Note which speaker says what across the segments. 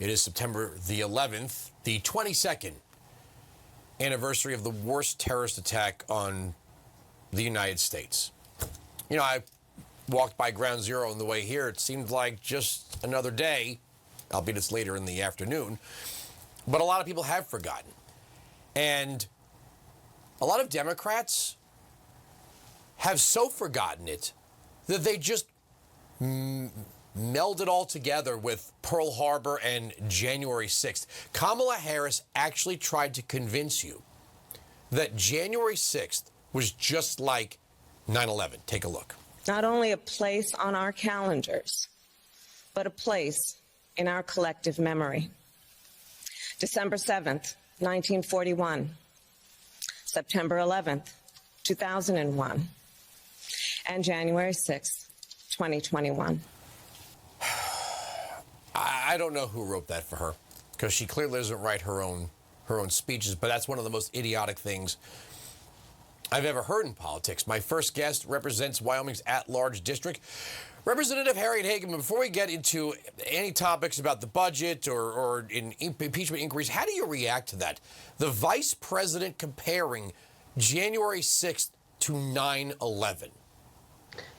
Speaker 1: It is September the 11th, the 22nd anniversary of the worst terrorist attack on the United States. You know, I walked by Ground Zero on the way here. It seemed like just another day, albeit it's later in the afternoon. But a lot of people have forgotten. And a lot of Democrats have so forgotten it that they just meld it all together with Pearl Harbor and January 6th. Kamala Harris actually tried to convince you that January 6th was just like 9/11. Take a look.
Speaker 2: Not only a place on our calendars, but a place in our collective memory. December 7th, 1941. September 11th, 2001. And January 6th, 2021.
Speaker 1: I don't know who wrote that for her, because she clearly doesn't write her own speeches, but that's one of the most idiotic things I've ever heard in politics. My first guest represents Wyoming's at-large district, Representative Harriet Hageman. Before we get into any topics about the budget or impeachment inquiries, how do you react to that? The vice president comparing January 6th to 9/11.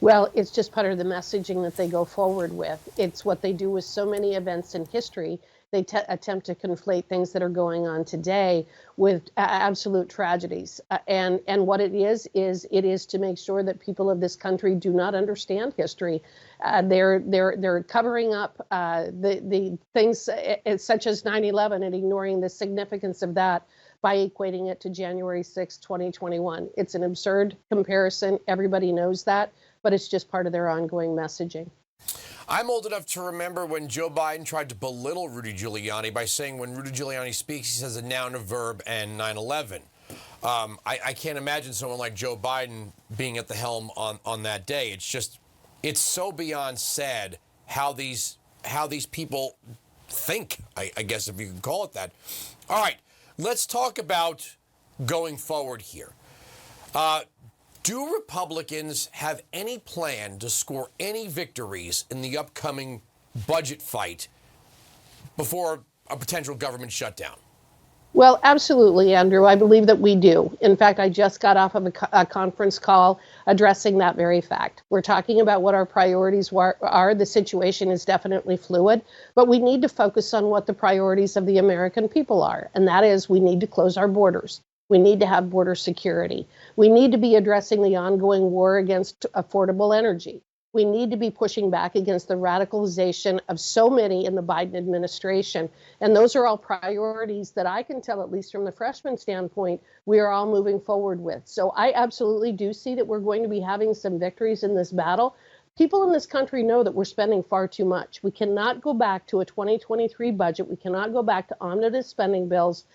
Speaker 3: Well, it's just part of the messaging that they go forward with. It's what they do with so many events in history. They attempt to conflate things that are going on today with absolute tragedies. And what it is to make sure that people of this country do not understand history. They're covering up the things such as 9/11 and ignoring the significance of that by equating it to January 6, 2021. It's an absurd comparison. Everybody knows that, but it's just part of their ongoing messaging.
Speaker 1: I'm old enough to remember when Joe Biden tried to belittle Rudy Giuliani by saying when Rudy Giuliani speaks, he says a noun, a verb, and 9/11. I can't imagine someone like Joe Biden being at the helm on that day. It's so beyond sad how these people think, I guess, if you can call it that. All right, let's talk about going forward here. Do Republicans have any plan to score any victories in the upcoming budget fight before a potential government shutdown?
Speaker 3: Well, absolutely, Andrew. I believe that we do. In fact, I just got off of a conference call addressing that very fact. We're talking about what our priorities are. The situation is definitely fluid, but we need to focus on what the priorities of the American people are. And that is, we need to close our borders. We need to have border security. We need to be addressing the ongoing war against affordable energy. We need to be pushing back against the radicalization of so many in the Biden administration. And those are all priorities that I can tell, at least from the freshman standpoint, we are all moving forward with. So I absolutely do see that we're going to be having some victories in this battle. People in this country know that we're spending far too much. We cannot go back to a 2023 budget. We cannot go back to omnibus spending bills.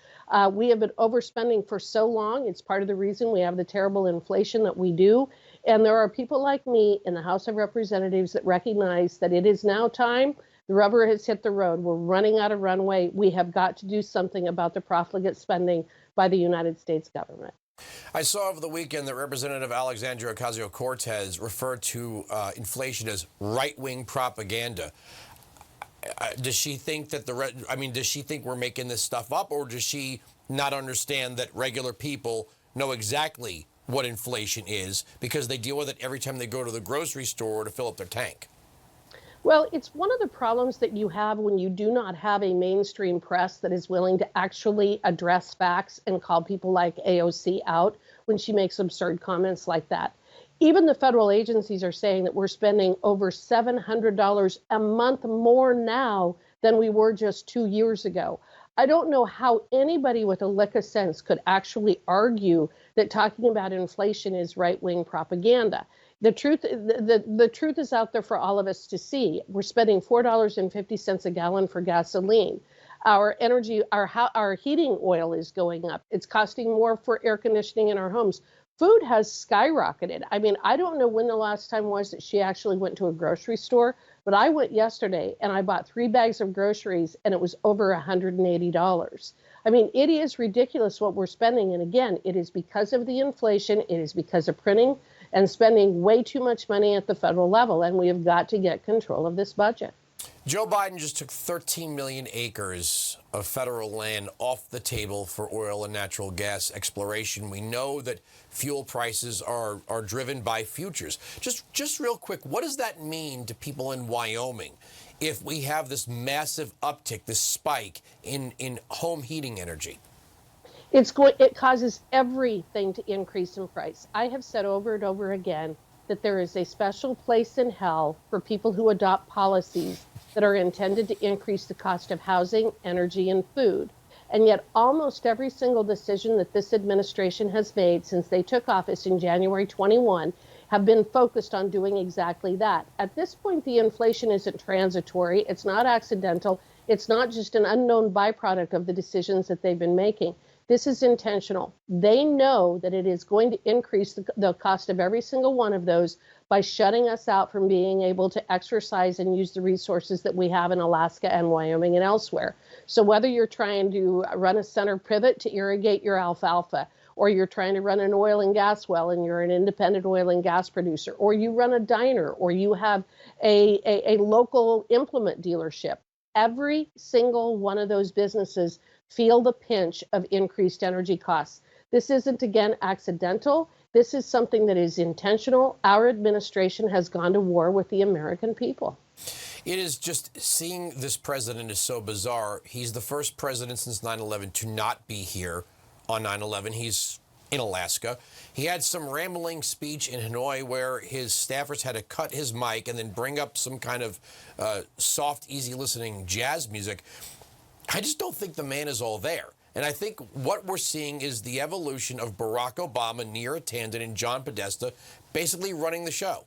Speaker 3: We have been overspending for so long. It's part of the reason we have the terrible inflation that we do. And there are people like me in the House of Representatives that recognize that it is now time. The rubber has hit the road. We're running out of runway. We have got to do something about the profligate spending by the United States government.
Speaker 1: I saw over the weekend that Representative Alexandria Ocasio-Cortez referred to inflation as right-wing propaganda. Does she think that does she think we're making this stuff up, or does she not understand that regular people know exactly what inflation is because they deal with it every time they go to the grocery store to fill up their tank?
Speaker 3: Well, it's one of the problems that you have when you do not have a mainstream press that is willing to actually address facts and call people like AOC out when she makes absurd comments like that. Even the federal agencies are saying that we're spending over $700 a month more now than we were just 2 years ago. I don't know how anybody with a lick of sense could actually argue that talking about inflation is right-wing propaganda. The truth is out there for all of us to see. We're spending $4.50 a gallon for gasoline. Our energy, our heating oil is going up. It's costing more for air conditioning in our homes. Food has skyrocketed. I mean, I don't know when the last time was that she actually went to a grocery store, but I went yesterday and I bought 3 bags of groceries and it was over $180. I mean, it is ridiculous what we're spending. And again, it is because of the inflation. It is because of printing and spending way too much money at the federal level. And we have got to get control of this budget.
Speaker 1: Joe Biden just took 13 million acres of federal land off the table for oil and natural gas exploration. We know that fuel prices are driven by futures. Just real quick, what does that mean to people in Wyoming if we have this massive uptick, this spike in home heating energy?
Speaker 3: It causes everything to increase in price. I have said over and over again that there is a special place in hell for people who adopt policies that are intended to increase the cost of housing, energy, and food. And yet almost every single decision that this administration has made since they took office in January 21 have been focused on doing exactly that. At this point, the inflation isn't transitory. It's not accidental. It's not just an unknown byproduct of the decisions that they've been making. This is intentional. They know that it is going to increase the cost of every single one of those by shutting us out from being able to exercise and use the resources that we have in Alaska and Wyoming and elsewhere. So whether you're trying to run a center pivot to irrigate your alfalfa, or you're trying to run an oil and gas well and you're an independent oil and gas producer, or you run a diner, or you have a local implement dealership, every single one of those businesses feel the pinch of increased energy costs. This isn't, again, accidental. This is something that is intentional. Our administration has gone to war with the American people.
Speaker 1: It is just, seeing this president is so bizarre. He's the first president since 9/11 to not be here on 9/11. He's in Alaska. He had some rambling speech in Hanoi where his staffers had to cut his mic and then bring up some kind of soft, easy listening jazz music. I just don't think the man is all there. And I think what we're seeing is the evolution of Barack Obama, Neera Tanden, and John Podesta basically running the show.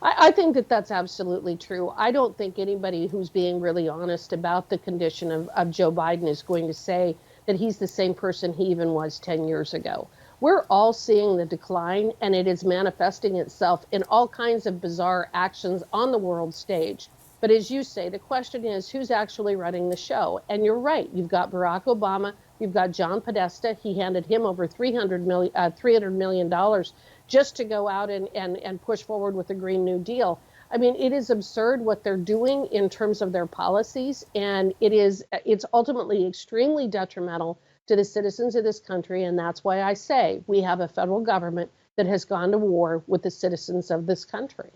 Speaker 3: I think that that's absolutely true. I don't think anybody who's being really honest about the condition of Joe Biden is going to say that he's the same person he even was 10 years ago. We're all seeing the decline, and it is manifesting itself in all kinds of bizarre actions on the world stage. But as you say, the question is, who's actually running the show? And you're right. You've got Barack Obama. You've got John Podesta. He handed him over $300 million just to go out and push forward with the Green New Deal. I mean, it is absurd what they're doing in terms of their policies. And it's ultimately extremely detrimental to the citizens of this country. And that's why I say we have a federal government that has gone to war with the citizens of this country.